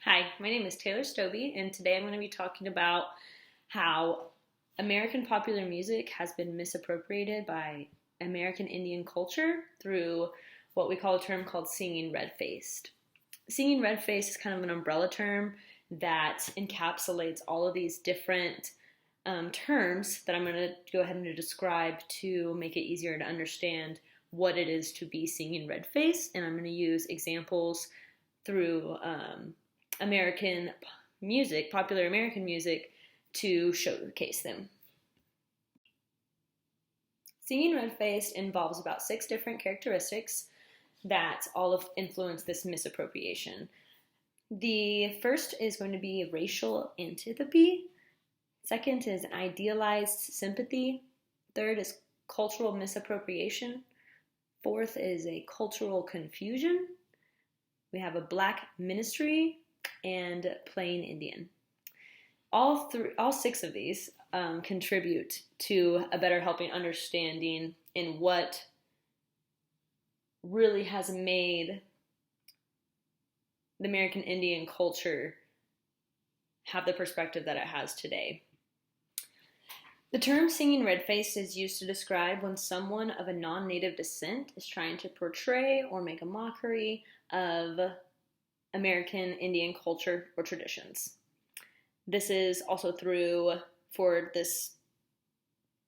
Hi, my name is Taylor Stobie, and today I'm going to be talking about how American popular music has been misappropriated by American Indian culture through what we call a term called singing red-faced. Singing red-faced is kind of an umbrella term that encapsulates all of these different terms that I'm going to go ahead and describe to make it easier to understand what it is to be singing red-faced, and I'm going to use examples through American music, popular American music, to showcase them. Singing red-faced involves about 6 different characteristics that all of influence this misappropriation. The first is going to be racial antipathy. Second is idealized sympathy. Third is cultural misappropriation. Fourth is a cultural confusion. We have a black ministry and plain Indian. All 6 of these contribute to a better helping understanding in what really has made the American Indian culture have the perspective that it has today. The term singing red-faced is used to describe when someone of a non-native descent is trying to portray or make a mockery of American Indian culture or traditions. This is also for this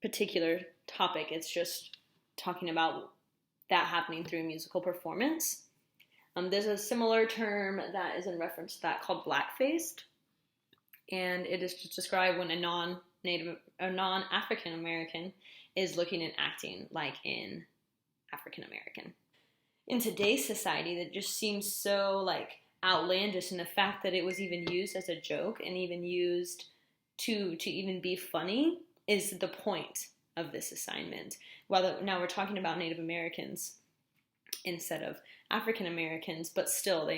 particular topic, it's just talking about that happening through musical performance. There's a similar term that is in reference to that called black-faced, and it is to describe when a non-African American is looking and acting like an African American. In today's society, that just seems so outlandish, and the fact that it was even used as a joke and even used to even be funny is the point of this assignment. Now we're talking about Native Americans instead of African Americans, but still,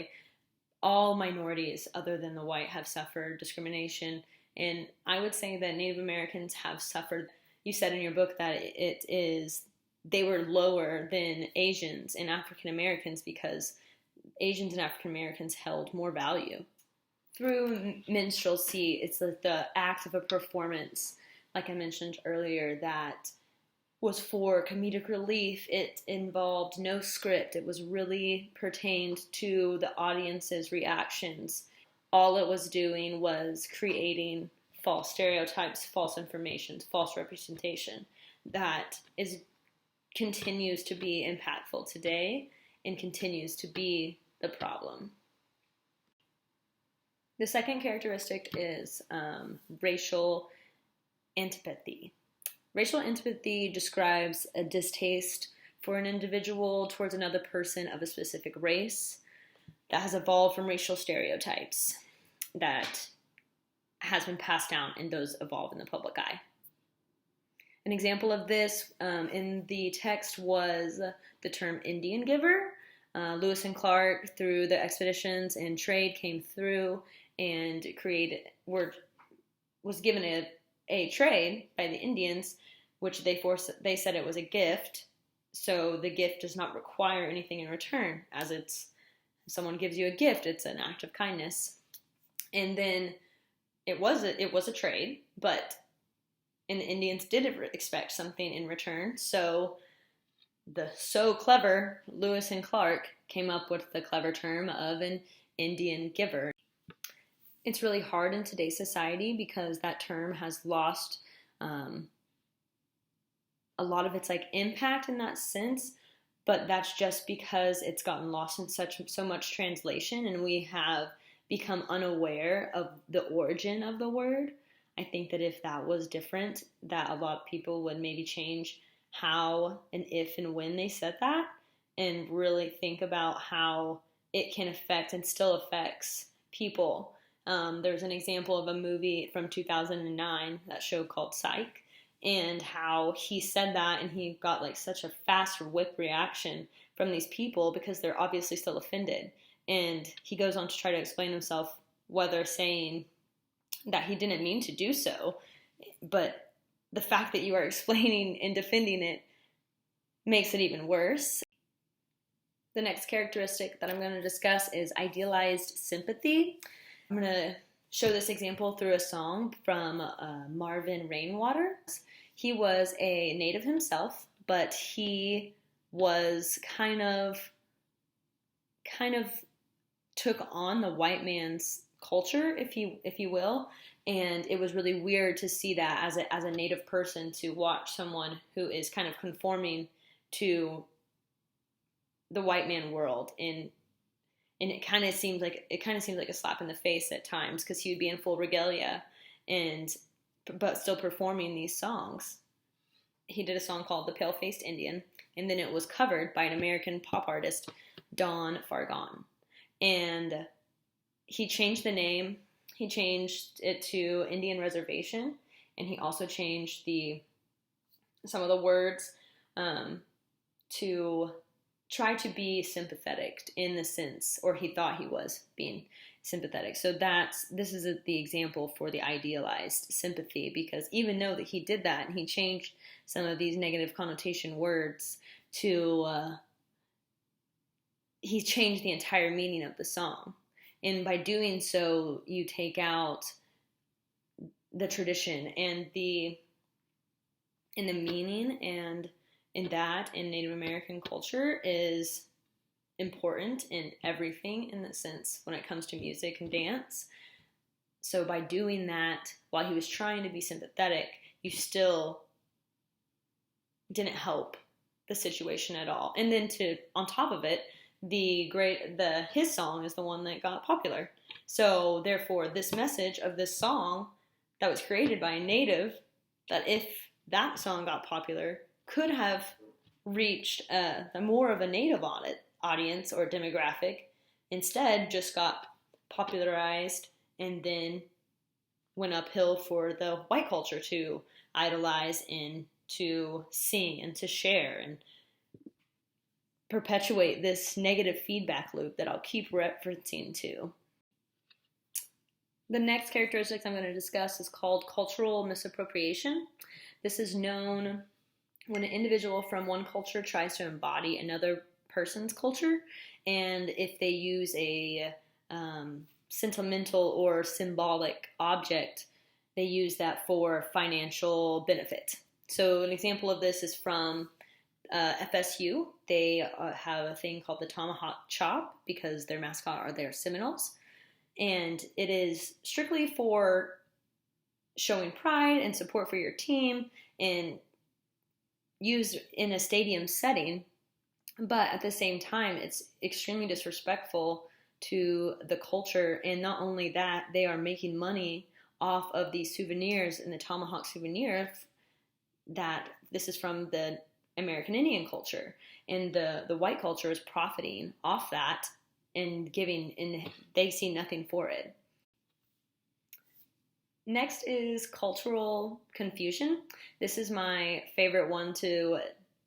all minorities other than the white have suffered discrimination, and I would say that Native Americans have suffered. You said in your book that they were lower than Asians and African Americans because Asians and African Americans held more value. Through minstrelsy, it's the act of a performance, like I mentioned earlier, that was for comedic relief. It involved no script. It was really pertained to the audience's reactions. All it was doing was creating false stereotypes, false information, false representation that continues to be impactful today and continues to be the problem. The second characteristic is racial antipathy. Racial antipathy describes a distaste for an individual towards another person of a specific race that has evolved from racial stereotypes that has been passed down, and those evolve in the public eye. An example of this in the text was the term Indian giver. Lewis and Clark, through the expeditions and trade, came through and was given a trade by the Indians, which they said it was a gift. So the gift does not require anything in return, as someone gives you a gift, it's an act of kindness. And then it was a trade, and the Indians did expect something in return. So the so clever Lewis and Clark came up with the clever term of an Indian giver. It's really hard in today's society because that term has lost a lot of its impact in that sense, but that's just because it's gotten lost in so much translation, and we have become unaware of the origin of the word. I think that if that was different, that a lot of people would maybe change how and if and when they said that, and really think about how it can affect and still affects people. There's an example of a movie from 2009, that show called Psych, and how he said that and he got such a fast whip reaction from these people because they're obviously still offended. And he goes on to try to explain himself, whether saying that he didn't mean to do so, but the fact that you are explaining and defending it makes it even worse. The next characteristic that I'm going to discuss is idealized sympathy. I'm going to show this example through a song from Marvin Rainwater. He was a native himself, but he was kind of took on the white man's culture, if you will, and it was really weird to see that as a native person, to watch someone who is kind of conforming to the white man world, and it kind of seems like a slap in the face at times, because he would be in full regalia but still performing these songs. He did a song called "The Pale-Faced Indian," and then it was covered by an American pop artist, Don Fargon, and he changed the name. He changed it to Indian Reservation, and he also changed some of the words to try to be sympathetic in the sense, or he thought he was being sympathetic. So this is the example for the idealized sympathy, because even though that he did that and he changed some of these negative connotation words to, he changed the entire meaning of the song. And by doing so, you take out the tradition and the meaning, and in Native American culture is important in everything, in the sense when it comes to music and dance. So by doing that, while he was trying to be sympathetic, you still didn't help the situation at all. And then on top of it, his song is the one that got popular. So therefore, this message of this song that was created by a native, that if that song got popular, could have reached more of a native audience or demographic, instead just got popularized and then went uphill for the white culture to idolize and to sing and to share, and perpetuate this negative feedback loop that I'll keep referencing to. The next characteristics I'm going to discuss is called cultural misappropriation. This is known when an individual from one culture tries to embody another person's culture, and if they use a sentimental or symbolic object, they use that for financial benefit. So an example of this is from FSU. They have a thing called the tomahawk chop, because their mascot are their Seminoles, and it is strictly for showing pride and support for your team and used in a stadium setting. But at the same time, it's extremely disrespectful to the culture, and not only that, they are making money off of these souvenirs and the tomahawk souvenir. That this is from the American Indian culture, and the white culture is profiting off that and giving, and they see nothing for it. Next is cultural confusion. This is my favorite one to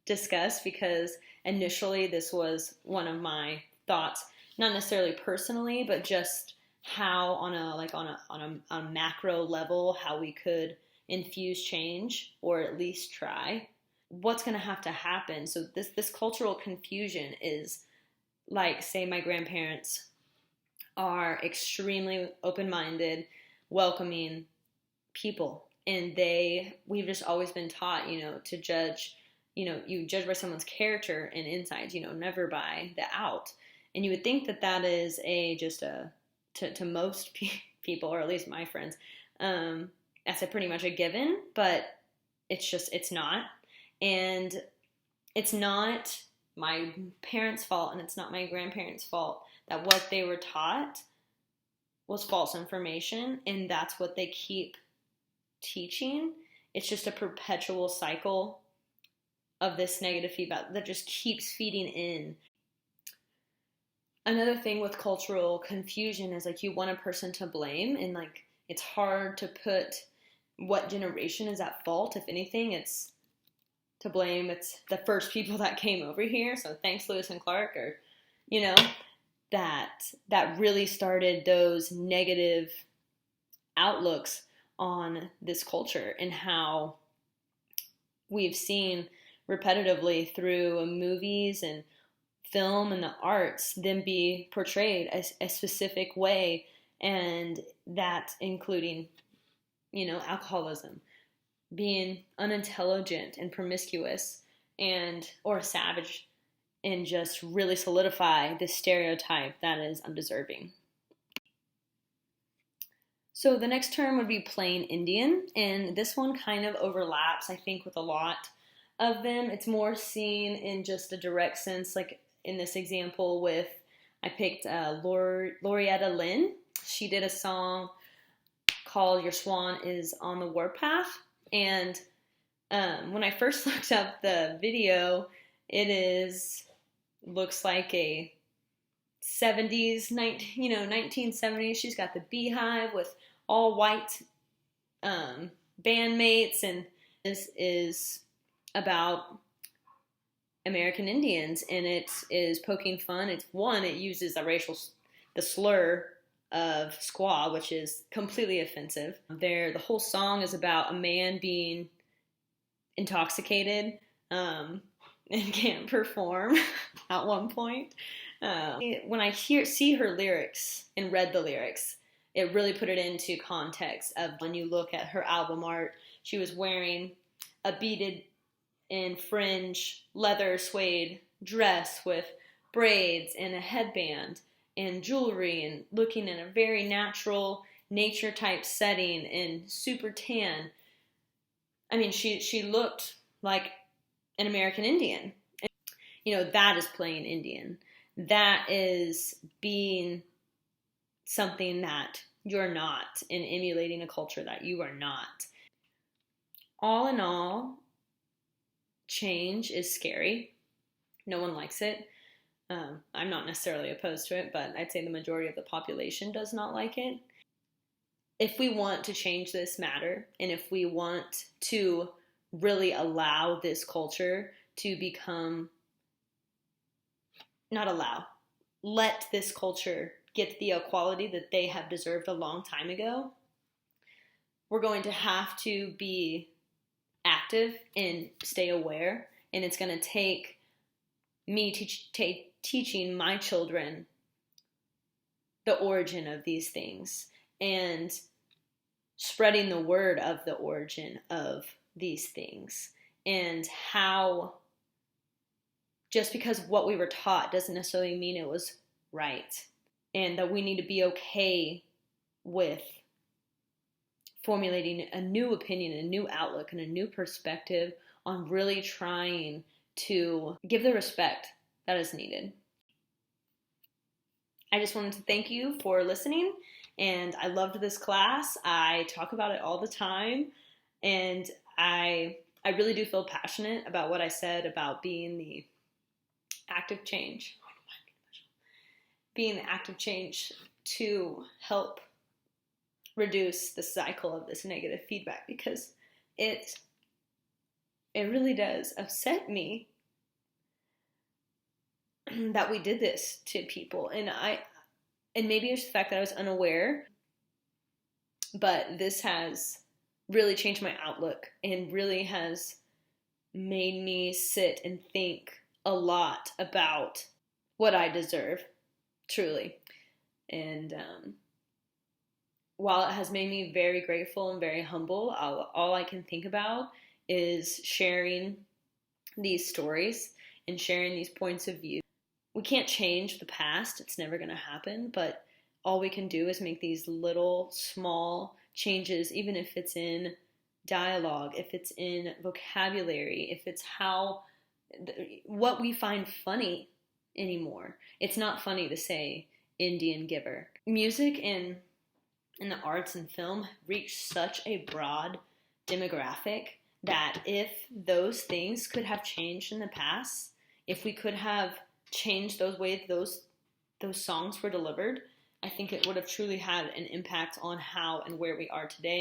discuss, because initially this was one of my thoughts, not necessarily personally, but just how on a macro level, how we could infuse change, or at least try. What's going to happen? So this cultural confusion is like, say my grandparents are extremely open-minded, welcoming people, and we've just always been taught, to judge, you judge by someone's character and insides, never by the out. And you would think that is to most people, or at least my friends, that's pretty much a given, but it's not. And it's not my parents' fault, and it's not my grandparents' fault that what they were taught was false information, and that's what they keep teaching. It's just a perpetual cycle of this negative feedback that just keeps feeding in. Another thing with cultural confusion is you want a person to blame, and it's hard to put what generation is at fault. If anything, it's to blame. It's the first people that came over here. So thanks Lewis and Clark, or that really started those negative outlooks on this culture, and how we've seen repetitively through movies and film and the arts them be portrayed a specific way and that including, alcoholism, being unintelligent and promiscuous and or a savage, and just really solidify this stereotype that is undeserving. So the next term would be plain Indian, and this one kind of overlaps, I think, with a lot of them. It's more seen in just a direct sense, like in this example with, I picked Loretta Lynn. She did a song called Your Swan is on the Warpath, and when I first looked up the video, looks like a 70s, 1970s. She's got the beehive with all white bandmates, and this is about American Indians, and it is poking fun. It uses the slur of squaw, which is completely offensive. The whole song is about a man being intoxicated and can't perform at one point. When I see her lyrics and read the lyrics, it really put it into context of when you look at her album art. She was wearing a beaded and fringe leather suede dress with braids and a headband and jewelry, and looking in a very natural nature type setting and super tan. I mean, she looked like an American Indian. And, that is playing Indian. That is being something that you're not, and emulating a culture that you are not. All in all, change is scary. No one likes it. I'm not necessarily opposed to it, but I'd say the majority of the population does not like it. If we want to change this matter, and if we want to really allow this culture to become, let this culture get the equality that they have deserved a long time ago, we're going to have to be active and stay aware. And it's going to take me teaching my children the origin of these things, and spreading the word of the origin of these things, and how just because what we were taught doesn't necessarily mean it was right, and that we need to be okay with formulating a new opinion, a new outlook, and a new perspective on really trying to give the respect that is needed. I just wanted to thank you for listening, and I loved this class. I talk about it all the time, and I really do feel passionate about what I said about being the active change. Being the active change to help reduce the cycle of this negative feedback, because it really does upset me that we did this to people. And maybe it's the fact that I was unaware, but this has really changed my outlook and really has made me sit and think a lot about what I deserve, truly. And while it has made me very grateful and very humble, all I can think about is sharing these stories and sharing these points of view. We can't change the past. It's never going to happen. But all we can do is make these little, small changes, even if it's in dialogue, if it's in vocabulary, if it's what we find funny anymore. It's not funny to say Indian giver. Music and the arts and film reach such a broad demographic that if those things could have changed in the past, if we could have changed those ways those songs were delivered, I think it would have truly had an impact on how and where we are today.